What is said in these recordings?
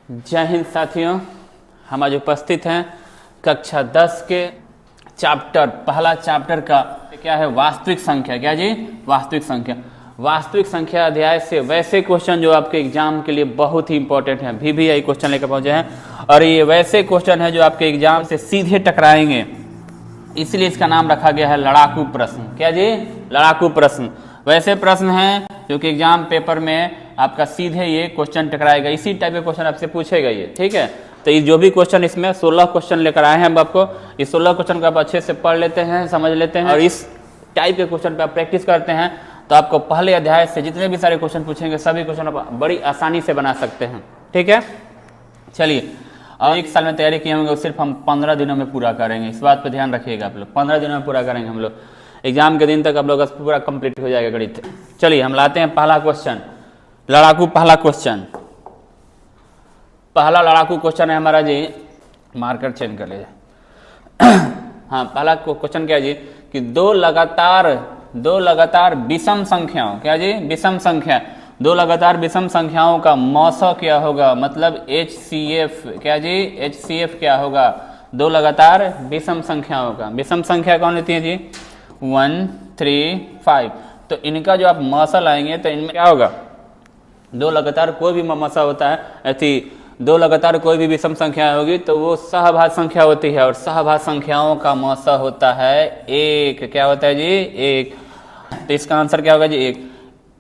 जय हिंद साथियों, हम आज उपस्थित हैं कक्षा 10 के पहला चैप्टर का क्या है, वास्तविक संख्या। क्या जी? वास्तविक संख्या। वास्तविक संख्या अध्याय से वैसे क्वेश्चन जो आपके एग्जाम के लिए बहुत ही इंपॉर्टेंट हैं, VVI क्वेश्चन लेकर पहुंचे हैं और ये वैसे क्वेश्चन है जो आपके एग्जाम से सीधे टकराएंगे, इसलिए इसका नाम रखा गया है लड़ाकू प्रश्न। क्या जी? लड़ाकू प्रश्न। वैसे प्रश्न हैं जो कि एग्जाम पेपर में आपका सीधे ये क्वेश्चन टकराएगा, इसी टाइप के क्वेश्चन आपसे पूछेगा ये, ठीक है। तो ये जो भी क्वेश्चन, इसमें 16 क्वेश्चन लेकर आए हैं हम आपको, इस 16 क्वेश्चन को आप अच्छे से पढ़ लेते हैं, समझ लेते हैं और इस टाइप के क्वेश्चन पे आप प्रैक्टिस करते हैं तो आपको पहले अध्याय से जितने भी सारे क्वेश्चन पूछेंगे सभी क्वेश्चन आप बड़ी आसानी से बना सकते हैं, ठीक है। चलिए, और 1 साल में तैयारी किए होंगे सिर्फ हम 15 दिनों में पूरा करेंगे, इस बात पर ध्यान रखिएगा आप लोग। 15 दिनों में पूरा करेंगे हम लोग, एग्जाम के दिन तक आप लोग का पूरा कंप्लीट हो जाएगा गणित। चलिए हम लाते हैं पहला क्वेश्चन, लड़ाकू पहला क्वेश्चन। पहला लड़ाकू क्वेश्चन है हमारा जी, मार्कर चेंज कर लीजिए। हाँ, पहला क्वेश्चन क्या है जी कि दो लगातार विषम संख्याओं, क्या जी? विषम संख्या, दो लगातार विषम संख्याओं का मौसा क्या होगा, मतलब HCF। क्या जी? HCF क्या होगा? दो लगातार विषम संख्याओं का। विषम संख्या कौन लेती है जी? 1, 3, 5। तो इनका जो आप मौसा लाएंगे तो इनमें क्या होगा? दो लगातार कोई भी मौसा होता है, ऐसी दो लगातार कोई भी विषम संख्या होगी तो वो सहभाज्य संख्या होती है और सहभाज्य संख्याओं का मौसा होता है 1। क्या होता है जी? 1। तो इसका आंसर क्या होगा जी? 1।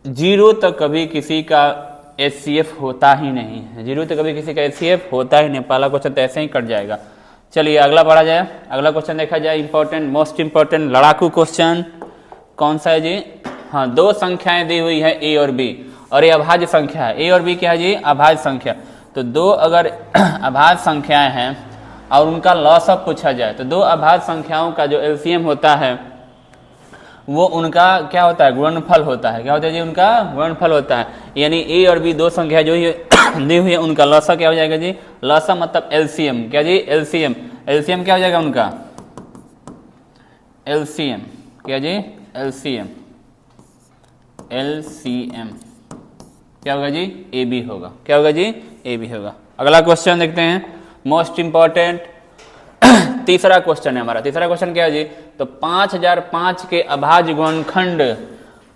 0 तो कभी किसी का HCF होता ही नहीं है, 0 तो कभी किसी का HCF होता ही नहीं। पहला क्वेश्चन तो ऐसे ही कट जाएगा। चलिए अगला पढ़ा जाए, अगला क्वेश्चन देखा जाए, इंपॉर्टेंट, मोस्ट इंपॉर्टेंट लड़ाकू क्वेश्चन कौन सा है जी? हाँ, दो संख्याएं दी हुई है A और B और ये अभाज्य संख्या है। A और B क्या है जी? अभाज्य संख्या। तो दो अगर अभाज्य संख्याएं हैं और उनका लॉसअप पूछा जाए तो दो अभाज्य संख्याओं का जो LCM होता है वो उनका क्या होता है? गुणनफल होता है। क्या होता है जी? उनका गुणनफल होता है। यानी A और B दो संख्या जो दी हुई है उनका लॉसा क्या हो जाएगा जी? लॉसा मतलब LCM। क्या जी? LCM। LCM क्या हो जाएगा उनका? LCM। क्या जी? LCM। LCM क्या होगा जी? AB होगा। क्या होगा जी? AB होगा। अगला क्वेश्चन देखते हैं, मोस्ट इंपॉर्टेंट तीसरा क्वेश्चन है हमारा। तीसरा क्वेश्चन क्या है जी? तो 5005 के अभाज्य गुणनखंड,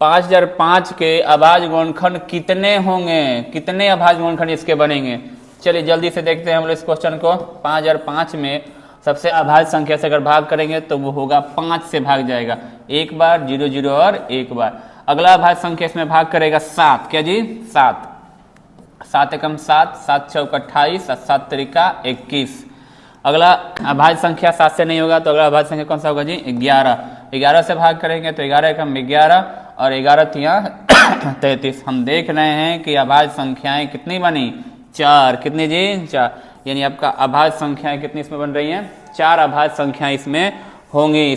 5005 के अभाज्य गुणनखंड कितने होंगे? कितने अभाज्य गुणनखंड इसके बनेंगे? चलिए जल्दी से देखते हैं हम लोग इस क्वेश्चन को। 5005 में सबसे अभाज्य संख्या से अगर भाग करेंगे तो वो होगा 5 से भाग जाएगा, एक बार 0 0 और एक बार। अगला अभाज्य संख्या इसमें भाग करेगा 7। क्या जी? 7। 7 एकम 7, 7 चौक 28 और 7 तिरिका 21। अगला अभाज्य संख्या 7 से नहीं होगा तो अगला अभाज्य संख्या कौन सा होगा जी? 11। 11 से भाग करेंगे तो 11 एकम 11 और 11 तिया 33। हम देख रहे हैं कि अभाज्य संख्याएं कितनी बनी? 4। कितनी जी? 4। यानी आपका अभाज्य संख्याएं कितनी इसमें बन रही हैं? 4 अभाज्य संख्याएं इसमें होंगी।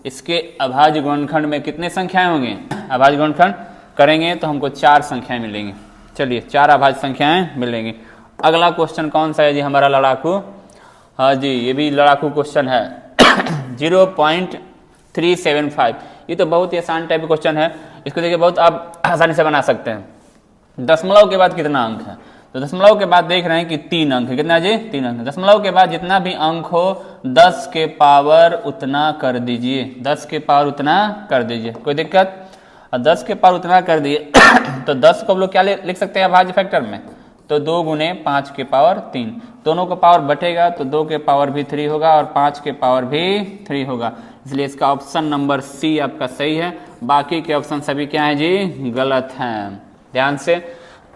इसके अभाज्य गुणनखंड में कितने संख्याएं होंगी? अभाज्य गुणनखंड करेंगे तो हमको 4 संख्याएं मिलेंगी। चलिए 4 अभाज्य संख्याएं मिलेंगी। अगला क्वेश्चन कौन सा है जी हमारा? लड़ाकू। हाँ जी, ये भी लड़ाकू क्वेश्चन है। 0.375। ये तो बहुत ही आसान टाइप का क्वेश्चन है, इसको देखिए बहुत आप आसानी से बना सकते हैं। दशमलव के बाद कितना अंक है? तो दशमलव के बाद देख रहे हैं कि 3 अंक है। कितना जी? 3 अंक। दशमलव के बाद जितना भी अंक हो 10 के पावर उतना कर दीजिए, 10 के पावर उतना कर दीजिए, कोई दिक्कत? 10 के पावर उतना कर दिए तो 10 को हम लोग क्या लिख सकते हैं अभाज्य फैक्टर में? तो 2 गुने 5 के पावर 3, दोनों का पावर बटेगा तो 2 के पावर भी 3 होगा और 5 के पावर भी 3 होगा। इसलिए इसका ऑप्शन नंबर C आपका सही है, बाकी के ऑप्शन सभी क्या है जी? गलत हैं। ध्यान से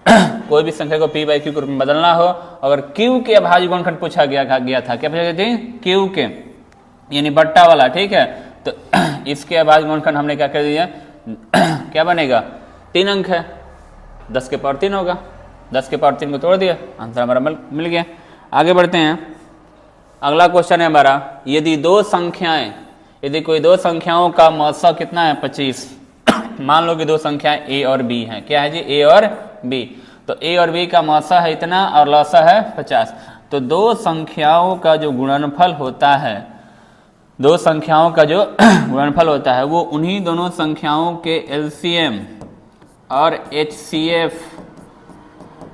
कोई भी संख्या को P/Q के रूप में बदलना हो, अगर Q के अभाज्य गुणनखंड पूछा गया था, क्या पूछा गया थी? Q के, यानी बट्टा वाला, ठीक है। तो इसके अभाज्य गुणनखंड हमने क्या कर दिया? क्या बनेगा? 3 अंक है, 10 के पावर 3 होगा, 10 के पावर 3 को तोड़ दिया, आंसर हमारा मिल गया। आगे बढ़ते हैं, अगला क्वेश्चन है हमारा, यदि कोई दो संख्याओं का मौसा कितना है? 25। मान लो कि दो संख्याएं A और B हैं। क्या है जी? A और B। तो A और B का मौसा है इतना और लौसा है 50। तो दो संख्याओं का जो गुणनफल होता है, दो संख्याओं का जो गुणनफल होता है वो उन्हीं दोनों संख्याओं के LCM और HCF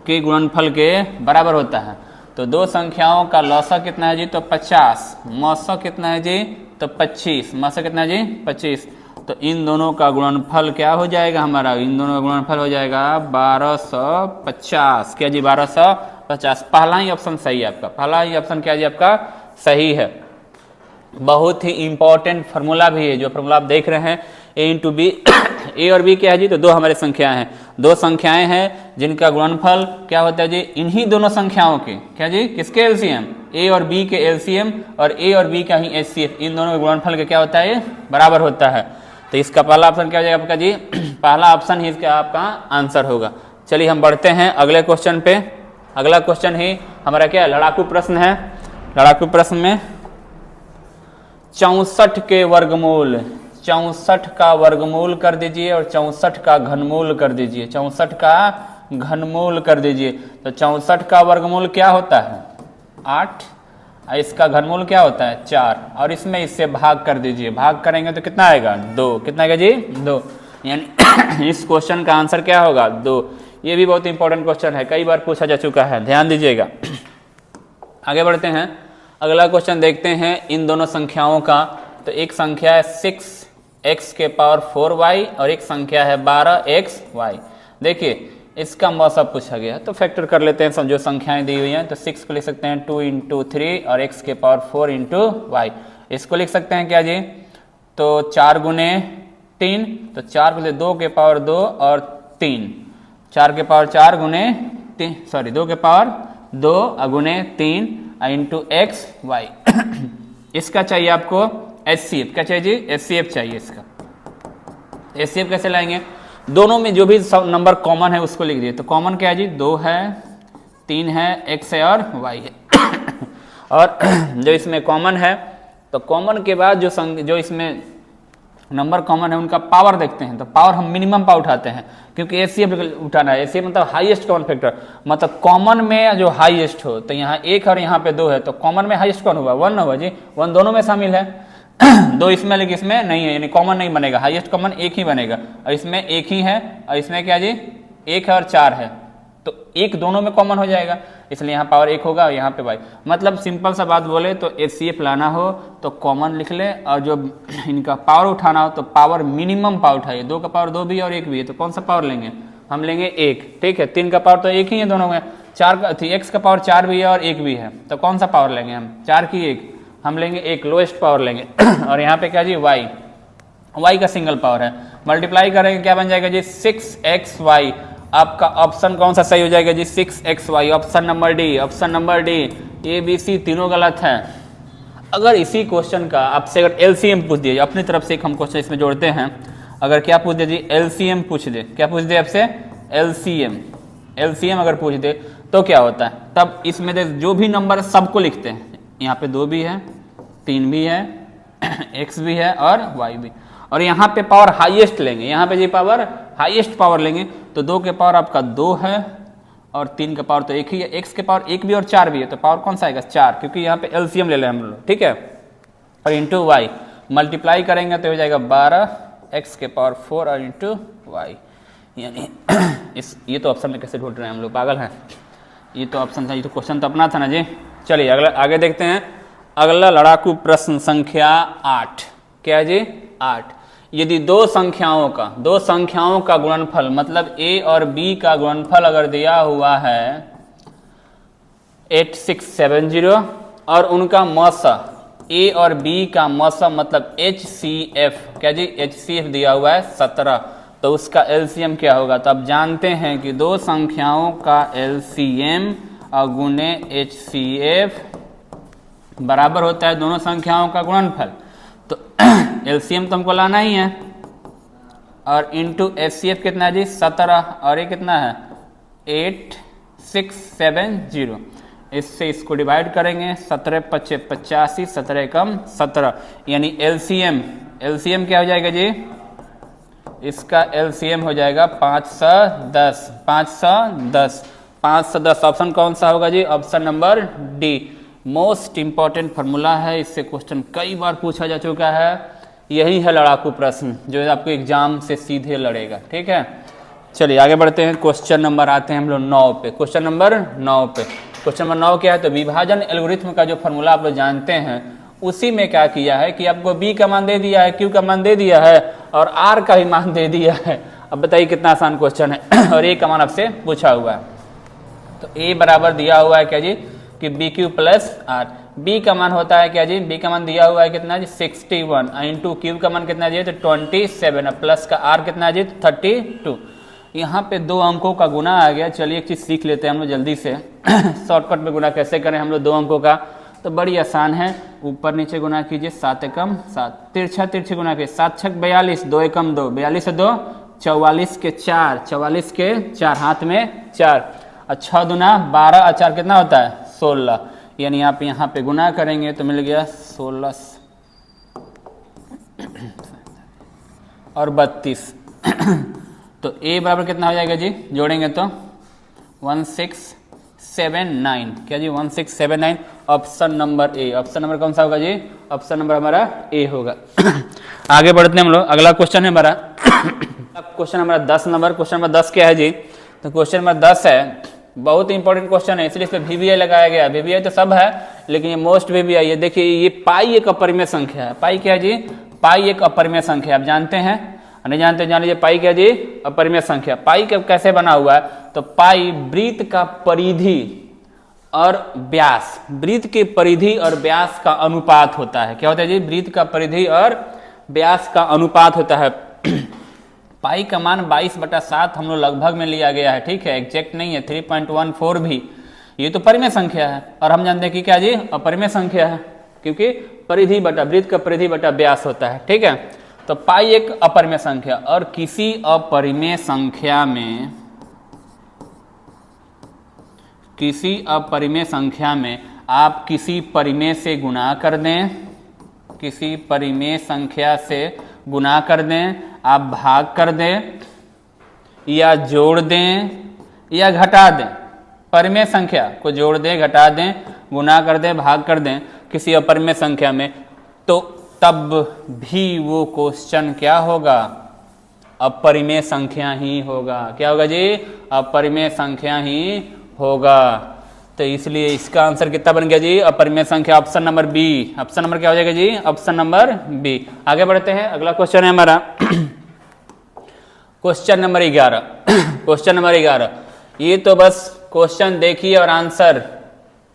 के गुणनफल के बराबर होता है। तो दो संख्याओं का लौसा कितना है जी, तो 50, मौसा कितना है जी, तो 25, मौसा कितना है जी 25। तो इन दोनों का गुणनफल क्या हो जाएगा हमारा, इन दोनों का गुणनफल हो जाएगा 1250। क्या जी 1250। पहला ही ऑप्शन सही है आपका, पहला ही ऑप्शन क्या जी आपका सही है। बहुत ही इंपॉर्टेंट फार्मूला भी है जो फार्मूला आप देख रहे हैं, ए इंटू बी। ए और बी क्या है जी, तो दो हमारे संख्याएं हैं, दो संख्याएं हैं जिनका गुणनफल क्या होता है जी, इन्हीं दोनों संख्याओं के क्या जी, किसके एलसीएम, ए और बी के एलसीएम और ए और बी का ही एचसीएफ, इन दोनों के गुणनफल के क्या होता है, बराबर होता है। तो इसका पहला ऑप्शन क्या हो जाएगा आपका जी, पहला ऑप्शन ही इसका आपका आंसर होगा। चलिए हम बढ़ते हैं अगले क्वेश्चन पे। अगला क्वेश्चन ही हमारा क्या लड़ाकू प्रश्न है। लड़ाकू प्रश्न में 64 के वर्गमूल, 64 का वर्गमूल कर दीजिए और 64 का घनमूल कर दीजिए, 64 का घनमूल कर दीजिए। तो 64 का वर्गमूल क्या होता है 8, इसका घनमूल क्या होता है 4, और इसमें इससे भाग कर दीजिए, भाग करेंगे तो कितना आएगा 2, कितना आएगा जी 2, यानी इस क्वेश्चन का आंसर क्या होगा 2। ये भी बहुत इंपॉर्टेंट क्वेश्चन है, कई बार पूछा जा चुका है, ध्यान दीजिएगा। आगे बढ़ते हैं, अगला क्वेश्चन देखते हैं इन दोनों संख्याओं का। तो एक संख्या है 6x के पावर 4y और एक संख्या है 12xy। देखिए इसका मौसा पूछा गया तो फैक्टर कर लेते हैं, जो संख्याएं दी हुई हैं। तो 6 को लिख सकते हैं 2 इंटू 3 और x के पावर 4 इंटू वाई। इसको लिख सकते हैं क्या जी, तो 4 गुने 3, तो 4 गुने 2 के पावर 2 और 3, 4 के पावर 4 गुने 3, सॉरी 2 के पावर 2 गुने 3 इंटू एक्स वाई। इसका चाहिए आपको एचसीएफ, क्या चाहिए जी एचसीएफ चाहिए इसका। एचसीएफ कैसे लाएंगे, दोनों में जो भी नंबर कॉमन है उसको लिख दिए। तो कॉमन क्या है जी 2 है, 3 है, x है और y है। और जो इसमें कॉमन है, तो कॉमन के बाद जो इसमें नंबर कॉमन है उनका पावर देखते हैं। तो पावर हम मिनिमम पावर उठाते हैं, क्योंकि एचसीएफ उठाना है। एचसीएफ मतलब हाईएस्ट कॉमन फैक्टर, मतलब कॉमन में जो हाईएस्ट हो। तो यहाँ 1 और यहाँ पे 2 है, तो कॉमन में हाईएस्ट कौन हुआ 1 होगा जी, 1 दोनों में शामिल है। 2 इसमें लेकिन इसमें नहीं है, यानी कॉमन नहीं बनेगा, हाईएस्ट कॉमन 1 ही बनेगा। और इसमें 1 ही है, और इसमें क्या जी 1 है और 4 है, तो 1 दोनों में कॉमन हो जाएगा, इसलिए यहाँ पावर 1 होगा और यहाँ पे y। मतलब सिंपल सा बात बोले तो एचसीएफ लाना हो तो कॉमन लिख ले, और जो इनका पावर उठाना हो तो पावर मिनिमम पावर उठाइए। 2 का पावर 2 भी और 1 भी है, तो कौन सा पावर लेंगे, हम लेंगे 1, ठीक है। 3 का पावर तो 1 ही है दोनों में, 4 का x का पावर 4 भी है और 1 भी है, तो कौन सा पावर लेंगे हम, 4 की 1, हम लेंगे 1 लोएस्ट पावर लेंगे। और यहाँ पे क्या जी y का सिंगल पावर है, मल्टीप्लाई करेंगे क्या बन जाएगा जी 6xy। आपका ऑप्शन कौन सा सही हो जाएगा जी 6xy, option number D, option number D. A B C तीनों गलत है। अगर इसी क्वेश्चन का आपसे अगर एलसीएम पूछ दिया, अपनी तरफ से एक हम क्वेश्चन इसमें जोड़ते हैं, अगर क्या पूछ दे जी एलसीएम पूछ दे, क्या पूछ दे आपसे एलसीएम अगर पूछ दे तो क्या होता है, तब इसमें जो भी नंबर है सबको लिखते हैं। यहाँ पे 2 भी है, 3 भी है, x भी है और y भी, और यहाँ पे पावर हाईएस्ट लेंगे, यहाँ पे जी पावर हाईएस्ट पावर लेंगे। तो 2 के पावर आपका 2 है और 3 का पावर तो 1 ही है, x के पावर 1 भी और 4 भी है, तो पावर कौन सा आएगा 4, क्योंकि यहाँ पे एलसीएम ले लें हम लोग, ठीक है। और इंटू y मल्टीप्लाई करेंगे तो हो जाएगा 12x के पावर 4 और इंटू y, यानी ये तो ऑप्शन में कैसे ढूंढ रहे हैं हम लोग, पागल हैं। ये तो ऑप्शन था, ये तो क्वेश्चन तो अपना था ना जी। चलिए अगला आगे देखते हैं। अगला लड़ाकू प्रश्न संख्या 8, क्या है जी 8। यदि दो संख्याओं का गुणनफल, मतलब a और b का गुणनफल अगर दिया हुआ है 8670 और उनका मौसा a और b का मौसा मतलब HCF, क्या जी HCF दिया हुआ है 17, तो उसका एलसीएम क्या होगा। तो आप जानते हैं कि दो संख्याओं का एलसीएम और गुने HCF बराबर होता है दोनों संख्याओं का गुणनफल। तो एलसीएम तो हमको लाना ही है, और इंटू HCF कितना है जी 17, और ये कितना है 8670। इससे इसको डिवाइड करेंगे, 17 5 85, 17 कम 17, यानी एलसीएम क्या हो जाएगा जी, इसका एलसीएम हो जाएगा 510, 510। ऑप्शन कौन सा होगा जी, option number D. Most important formula है, इससे क्वेश्चन कई बार पूछा जा चुका है। यही है लड़ाकू प्रश्न जो आपको एग्जाम से सीधे लड़ेगा, ठीक है। चलिए आगे बढ़ते हैं, क्वेश्चन नंबर आते हैं हम लोग 9 पे। क्वेश्चन नंबर 9 पे, क्वेश्चन नंबर 9 क्या है, तो विभाजन एल्गोरिथम का जो फॉर्मूला आप लोग जानते हैं उसी में क्या किया है कि आपको b का मान दे दिया है, q का मान दे दिया है और r का भी मान दे दिया है। अब बताइए कितना आसान क्वेश्चन है और a का मान आपसे पूछा हुआ है। तो a बराबर दिया हुआ है क्या जी कि bq प्लस r, b का मान होता है क्या जी, b का मान दिया हुआ है कितना जी 61 इंटू q का मान कितना जी तो 27, प्लस का r कितना जी 32। यहाँ पे दो अंकों का गुना आ गया। चलिए एक चीज़ सीख लेते हैं हम लोग जल्दी से शॉर्टकट में गुना कैसे करें हम लोग दो अंकों का, तो बड़ी आसान है। ऊपर नीचे गुना कीजिए, 7 एकम 7, तिरछा तिरछे गुना कीजिए, 7 छक 42, 2 एकम 2, 42 से 2 44 के 4, 44 के 4, हाथ में 4 और 6 दूना 12 और 4 कितना होता है 16, यानी आप यहाँ पे गुना करेंगे तो मिल गया 16 और 32 तो a बराबर कितना हो जाएगा जी, जोड़ेंगे तो 1679, क्या जी 1679, option number A. Option number कौन सा होगा जी, ऑप्शन नंबर हमारा ए होगा। आगे बढ़ते हैं हम लोग, अगला क्वेश्चन है हमारा क्वेश्चन हमारा 10 नंबर। क्वेश्चन नंबर 10 क्या है जी, तो क्वेश्चन नंबर 10 है, बहुत इंपॉर्टेंट क्वेश्चन है इसलिए इस पर VBI लगाया गया। VBI तो सब है लेकिन ये मोस्ट VBI है। देखिए ये पाई एक अपरिमेय संख्या है। पाई क्या है जी, पाई एक अपरिमेय संख्या, आप जानते हैं नहीं जानते जान लीजिए। पाई क्या जी, अपरिमेय संख्या। पाई कैसे बना हुआ है, तो पाई वृत्त का परिधि और व्यास, वृत्त के परिधि और व्यास का अनुपात होता है। क्या होता है जी, वृत्त का परिधि और व्यास का अनुपात होता है। पाई का मान 22/7 हम लोग लगभग में लिया गया है, ठीक है, एग्जैक्ट नहीं है। 3.14 भी ये तो परिमेय संख्या है और हम जानते हैं कि क्या जी अपरिमेय संख्या है, क्योंकि परिधि बटा वृत्त का परिधि बटा व्यास होता है, ठीक है। तो पाई एक अपरिमेय संख्या और किसी अपरिमेय संख्या में, किसी अपरिमेय संख्या में आप किसी परिमेय से गुणा कर दें, किसी परिमेय संख्या से गुणा कर दें, आप भाग कर दें या जोड़ दें या घटा दें। परिमेय संख्या को जोड़ दें, घटा दें, गुणा कर दें, भाग कर दें किसी अपरिमेय संख्या में, तो तब भी वो क्वेश्चन क्या होगा, अपरिमेय संख्या ही होगा। क्या होगा जी, अपरिमेय संख्या ही होगा। तो इसलिए इसका आंसर कितना बन गया जी, अपरिमेय संख्या, option number B. Option number क्या हो जाएगा जी, ऑप्शन नंबर बी। आगे बढ़ते हैं, अगला क्वेश्चन है हमारा क्वेश्चन नंबर 11। क्वेश्चन नंबर 11, ये तो बस क्वेश्चन देखिए और आंसर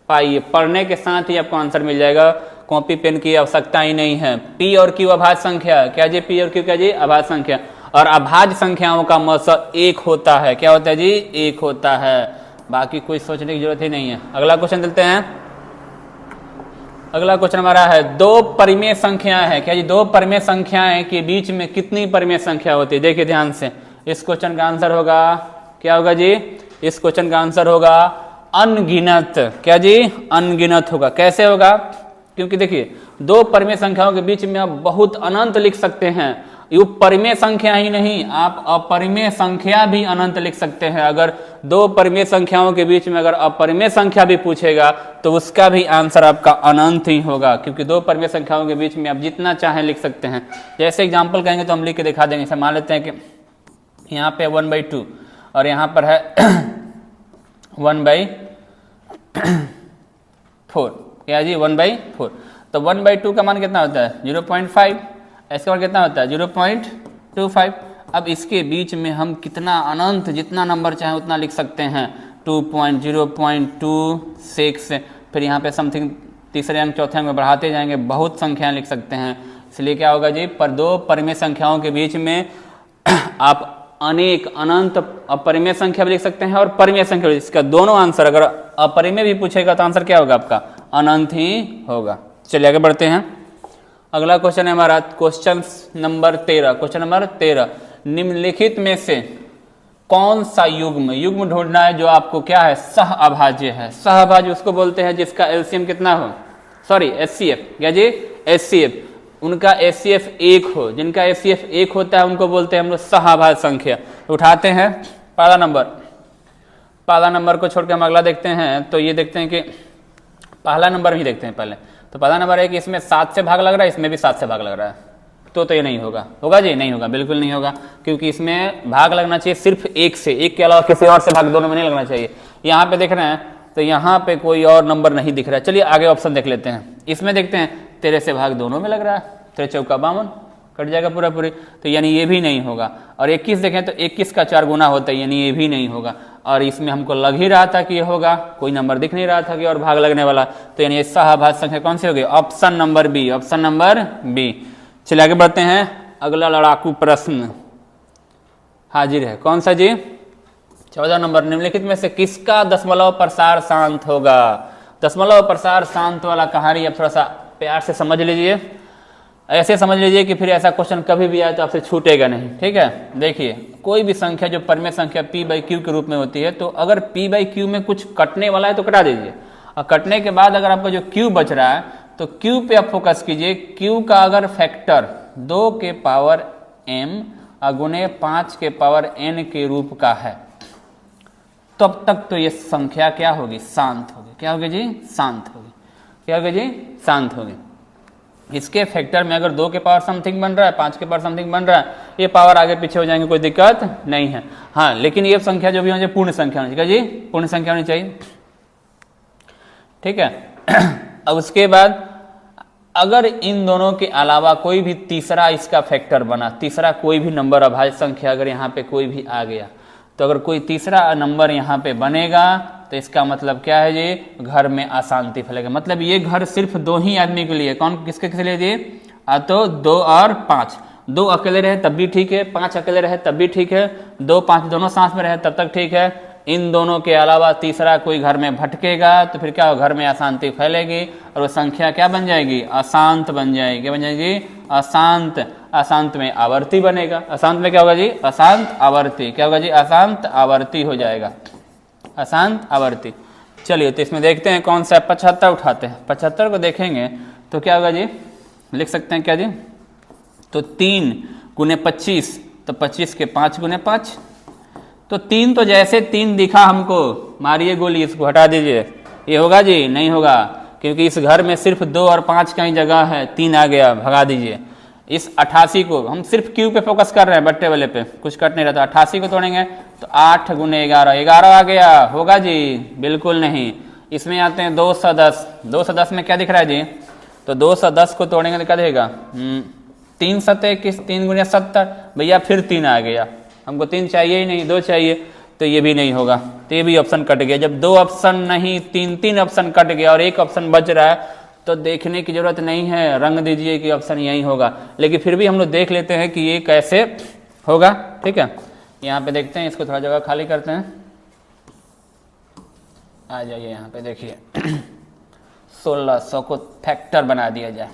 पाइए, पढ़ने के साथ ही आपको आंसर मिल जाएगा, कॉपी पेन की आवश्यकता ही नहीं है। पी और क्यू अभाज्य संख्या, क्या जी पी और क्यू क्या जी अभाज्य संख्या, और अभाज्य संख्याओं का मतलब एक होता है। क्या होता है जी, एक होता है, बाकी कोई सोचने की जरूरत ही नहीं है। अगला क्वेश्चन चलते हैं। अगला क्वेश्चन हमारा है, दो परिमेय संख्याएं हैं, क्या जी दो परिमेय संख्याएं के बीच में कितनी परिमेय संख्या होती है। देखिए ध्यान से, इस क्वेश्चन का आंसर होगा क्या होगा जी, इस क्वेश्चन का आंसर होगा अनगिनत। क्या जी, अनगिनत होगा। कैसे होगा, क्योंकि देखिए दो परिमेय संख्याओं के बीच में आप बहुत अनंत लिख सकते हैं। ये परिमेय संख्या ही नहीं, आप अपरिमेय संख्या भी अनंत लिख सकते हैं। अगर दो परिमेय संख्याओं के बीच में अगर अपरिमेय संख्या भी पूछेगा तो उसका भी आंसर आपका अनंत ही होगा, क्योंकि दो परिमेय संख्याओं के बीच में आप जितना चाहें लिख सकते हैं। जैसे एग्जाम्पल कहेंगे तो हम लिख के दिखा देंगे। जैसे मान लेते हैं कि यहाँ पे 1/2 और यहाँ पर है 1/4, क्या जी 1/4, तो 1/2 का मान कितना होता है 0.5, इसका मान कितना होता है 0.25। अब इसके बीच में हम कितना अनंत, जितना नंबर चाहे उतना लिख सकते हैं, 2.0.26, फिर यहाँ पे समथिंग तीसरे अंक चौथे अंक में बढ़ाते जाएंगे, बहुत संख्याएं लिख सकते हैं। इसलिए क्या होगा जी, पर दो परिमेय संख्याओं के बीच में आप अनेक अनंत अपरिमेय संख्या भी लिख सकते हैं और परिमेय संख्या, इसका दोनों आंसर, अगर अपरिमेय भी पूछेगा तो आंसर क्या होगा आपका अनंत ही होगा। चलिए आगे बढ़ते हैं। अगला क्वेश्चन है हमारा क्वेश्चन नंबर 13। क्वेश्चन नंबर 13, निम्नलिखित में से कौन सा युग्म ढूंढना है जो आपको क्या है सह अभाज्य है। सह अभाज्य उसको बोलते हैं जिसका एलसीएम कितना हो, सॉरी एचसीएफ, क्या जी एचसीएफ, उनका एचसीएफ 1 हो। जिनका एचसीएफ 1 होता है उनको बोलते हैं हम लोग सह अभाज्य संख्या। उठाते हैं पहला नंबर को छोड़कर हम अगला देखते हैं। तो ये देखते हैं कि पहला नंबर ही देखते हैं पहले। तो पहला नंबर है कि इसमें 7 से भाग लग रहा है, इसमें भी 7 से भाग लग रहा है, तो ये नहीं होगा। होगा जी? नहीं होगा, बिल्कुल नहीं होगा, क्योंकि इसमें भाग लगना चाहिए सिर्फ एक से, एक के अलावा किसी और से भाग दोनों में नहीं लगना चाहिए। यहाँ पे देख रहे हैं तो यहाँ पे कोई और नंबर नहीं दिख रहा है। चलिए आगे ऑप्शन देख लेते हैं। इसमें देखते हैं 13 से भाग दोनों में लग रहा है, 13 चौका 52, कट जाएगा पूरा पूरी, तो यानी ये भी नहीं होगा। और 21 देखें तो 21 का 4 गुना होता है, यानी ये भी नहीं होगा। और इसमें हमको लग ही रहा था कि ये होगा, कोई नंबर दिख नहीं रहा था कि और भाग लगने वाला, तो यानी सहभाज्य संख्या कौन सी होगी? Option number B, option number B. चलिए आगे बढ़ते हैं। अगला लड़ाकू प्रश्न हाजिर है, कौन सा जी? 14 नंबर। निम्नलिखित में से किसका दशमलव प्रसार शांत होगा? दशमलव प्रसार शांत वाला कहानी अब थोड़ा सा प्यार से समझ लीजिए, ऐसे समझ लीजिए कि फिर ऐसा क्वेश्चन कभी भी आए तो आपसे छूटेगा नहीं, ठीक है। देखिए कोई भी संख्या जो परिमेय संख्या p बाई क्यू के रूप में होती है, तो अगर p बाई क्यू में कुछ कटने वाला है तो कटा दीजिए, और कटने के बाद अगर आपका जो q बच रहा है तो q पे आप फोकस कीजिए। q का अगर फैक्टर 2 के पावर m गुणे 5 के पावर n के रूप का है, तब तक तो ये संख्या क्या होगी? शांत होगी। क्या होगी जी? शांत होगी। क्या होगी जी? शांत होगी। इसके फैक्टर में अगर 2 के पावर समथिंग बन रहा है, 5 के पावर समथिंग बन रहा है, ये पावर आगे पीछे हो जाएंगे, कोई दिक्कत नहीं है। हाँ, लेकिन ये संख्या जो भी होनी चाहिए पूर्ण संख्या होनी चाहिए जी, पूर्ण संख्या होनी चाहिए, ठीक है। अब उसके बाद अगर इन दोनों के अलावा कोई भी तीसरा इसका फैक्टर बना, तीसरा कोई भी नंबर अभाज्य संख्या अगर यहाँ पे कोई भी आ गया, तो अगर कोई तीसरा नंबर यहाँ पे बनेगा तो इसका मतलब क्या है जी? घर में अशांति फैलेगा। मतलब ये घर सिर्फ 2 ही आदमी के लिए, कौन किसके किसके लिए जी? तो 2 और 5, 2 अकेले रहे तब भी ठीक है, 5 अकेले रहे तब भी ठीक है, 2 5 दोनों साथ में रहे तब तक ठीक है। इन दोनों के अलावा तीसरा कोई घर में भटकेगा तो फिर क्या होगा? घर में अशांति फैलेगी और वो संख्या क्या बन जाएगी? अशांत बन जाएगी। क्या बन जाएगी? अशांत। अशांत में आवर्ती बनेगा। अशांत में क्या होगा जी? अशांत आवर्ती। क्या होगा जी? अशांत आवर्ती हो जाएगा, अशांत आवर्ती। चलिए तो इसमें देखते हैं कौन सा 75 उठाते हैं। 75 को देखेंगे तो क्या होगा जी? लिख सकते हैं क्या जी? तो 3 गुने 25, तो 25 के 5 गुने 5, तो 3 तो जैसे 3 दिखा हमको, मारिए गोली, इसको हटा दीजिए। ये होगा जी? नहीं होगा, क्योंकि इस घर में सिर्फ 2 और 5 का ही जगह है, 3 आ गया, भगा दीजिए। इस 88 को हम सिर्फ क्यू पे फोकस कर रहे हैं, बट्टे वाले पे, कुछ कट नहीं रहता। 88 को तोड़ेंगे तो 8 गुने 11, 11 आ गया। होगा जी? बिल्कुल नहीं। इसमें आते हैं 210। 210 में क्या दिख रहा है जी? तो 210 को तोड़ेंगे तो क्या देगा? 3 सत्ते 21, 3 गुने 70, भैया फिर 3 आ गया। हमको 3 चाहिए ही नहीं, 2 चाहिए, तो ये भी नहीं होगा, तो ये भी ऑप्शन कट गया। जब 2 ऑप्शन नहीं 3 ऑप्शन कट गया और 1 ऑप्शन बच रहा है, तो देखने की जरूरत नहीं है, रंग दीजिए कि ऑप्शन यही होगा। लेकिन फिर भी हम लोग देख लेते हैं कि ये कैसे होगा, ठीक है। यहाँ पे देखते हैं, इसको थोड़ा जगह खाली करते हैं। आ जाइए यहाँ पे, देखिए 1600 को फैक्टर बना दिया जाए।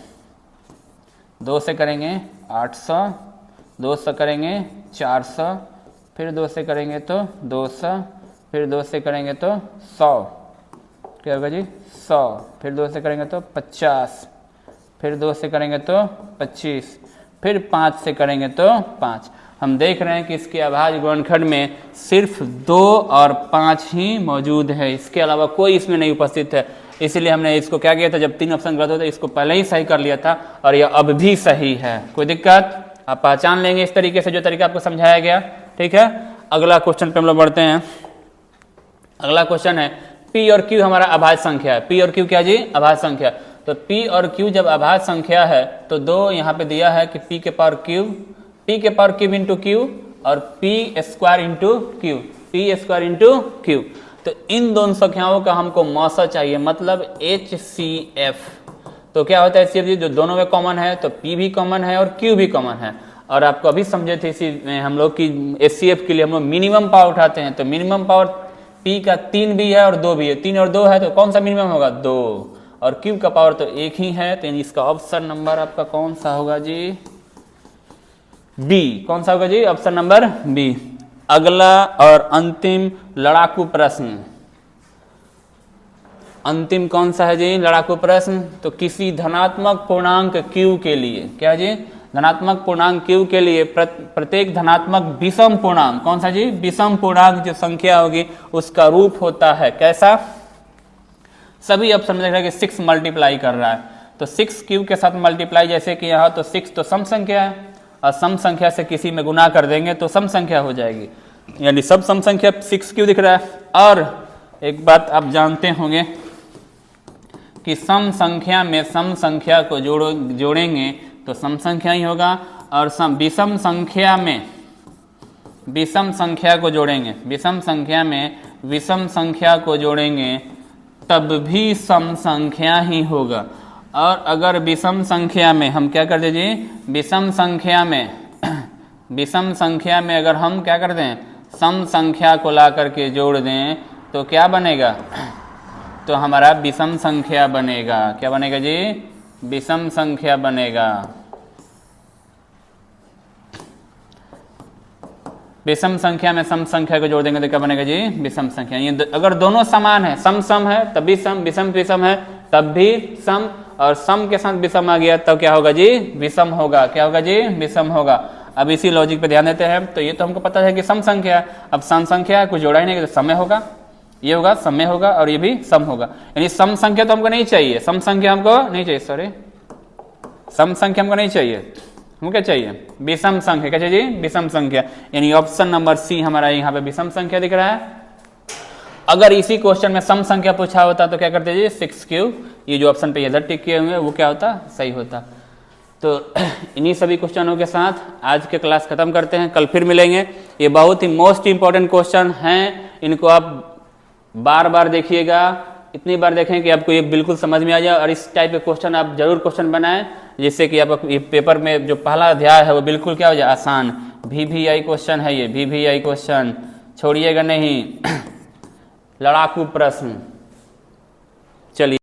2 से करेंगे 800, 2 से करेंगे 400, फिर 2 से करेंगे तो 200, फिर 2 से करेंगे तो 100। क्या होगा जी? 100। फिर 2 से करेंगे तो 50, फिर 2 से करेंगे तो 25, फिर 5 से करेंगे तो 5। हम देख रहे हैं कि इसके अभाज्य गुणनखंड में सिर्फ 2 और 5 ही मौजूद है, इसके अलावा कोई इसमें नहीं उपस्थित है। इसलिए हमने इसको क्या किया था, जब 3 ऑप्शन गलत होते इसको पहले ही सही कर लिया था, और यह अब भी सही है। कोई दिक्कत? आप पहचान लेंगे इस तरीके से, जो तरीका आपको समझाया गया, ठीक है। अगला क्वेश्चन पे हम लोग बढ़ते हैं। अगला क्वेश्चन है, P और Q हमारा अभाज्य संख्या है। P और Q क्या जी? अभाज्य संख्या। तो P और Q जब अभाज्य संख्या है तो 2 यहाँ पे दिया है कि P के पावर क्यूब इंटू Q और P square into Q, P square into Q। तो इन दोनों संख्याओं का हमको मौसा चाहिए, मतलब HCF। तो क्या होता है HCF, जो दोनों में कॉमन है, तो P भी कॉमन है और Q भी कॉमन है। और आपको अभी समझे थे इसी में हम लोग की HCF के लिए हम लोग मिनिमम पावर उठाते हैं, तो मिनिमम पावर P का 3 भी है और 2 भी है, 3 और 2 है, तो कौन सा मिनिमम होगा? 2। और Q का पावर तो 1 ही है, तो इसका ऑप्शन नंबर आपका कौन सा होगा जी? बी। कौन सा होगा जी? Option number B. अगला और अंतिम लड़ाकू प्रश्न, अंतिम कौन सा है जी? लड़ाकू प्रश्न। तो किसी धनात्मक पूर्णांक Q के लिए, क्या जी? धनात्मक पूर्णांक Q के लिए प्रत्येक धनात्मक विषम पूर्णांक, कौन सा जी? विषम पूर्णांक जो संख्या होगी उसका रूप होता है कैसा? सभी ऑप्शन में देख रहे हैं कि 6 मल्टीप्लाई कर रहा है, तो 6 क्यूब के साथ मल्टीप्लाई, जैसे कि यहाँ तो 6 तो सम संख्या है और सम संख्या से किसी में गुना कर देंगे तो सम संख्या हो जाएगी, यानी सब सम संख्या 6 क्यूब दिख रहा है। और एक बात आप जानते होंगे कि सम संख्या में सम संख्या को जोड़ेंगे तो सम संख्या ही होगा, और विषम संख्या में विषम संख्या को जोड़ेंगे, विषम संख्या में विषम संख्या को जोड़ेंगे तब भी सम संख्या ही होगा। और अगर विषम संख्या में हम क्या कर दीजिए, विषम संख्या में अगर हम क्या कर दें, सम संख्या को ला करके जोड़ दें तो क्या बनेगा, तो हमारा विषम संख्या बनेगा। क्या बनेगा जी, विषम संख्या बनेगा। विषम संख्या में सम संख्या को जोड़ देंगे तो क्या बनेगा जी, विषम संख्या। ये अगर दोनों समान है, सम सम है तब भी सम, विषम विषम है तब भी सम, और सम के साथ विषम आ गया तब क्या होगा जी, विषम होगा। क्या होगा जी, विषम होगा। अब इसी लॉजिक पे ध्यान देते हैं। तो ये तो हमको पता है कि सम संख्या, अब सम संख्या कुछ जोड़ा ही नहीं तो समय होगा, ये होगा समय होगा और ये भी सम होगा, यानी सम संख्या तो हमको नहीं चाहिए, सम संख्या हमको नहीं चाहिए, सॉरी सम संख्या हमको नहीं चाहिए, हमको क्या चाहिए, विषम संख्या। क्या चाहिए जी, विषम संख्या, यानी ऑप्शन नंबर सी हमारा यहाँ पे विषम संख्या दिख रहा है। अगर इसी क्वेश्चन में सम संख्या पूछा होता तो क्या करते जी, 6 क्यूब, ये जो ऑप्शन पे इधर टिक किए हुए वो क्या होता, सही होता। तो इन्हीं सभी क्वेश्चनों के साथ आज के क्लास खत्म करते हैं, कल फिर मिलेंगे। ये बहुत ही मोस्ट इंपॉर्टेंट क्वेश्चन हैं, इनको आप बार बार देखिएगा, इतनी बार देखें कि आपको ये बिल्कुल समझ में आ जाए। और इस टाइप के क्वेश्चन आप जरूर क्वेश्चन बनाएं जिससे कि आप ये पेपर में जो पहला अध्याय है वो बिल्कुल क्या हो जाए, आसान। VVI क्वेश्चन है ये, VVI क्वेश्चन छोड़िएगा नहीं, लड़ाकू प्रश्न। चलिए।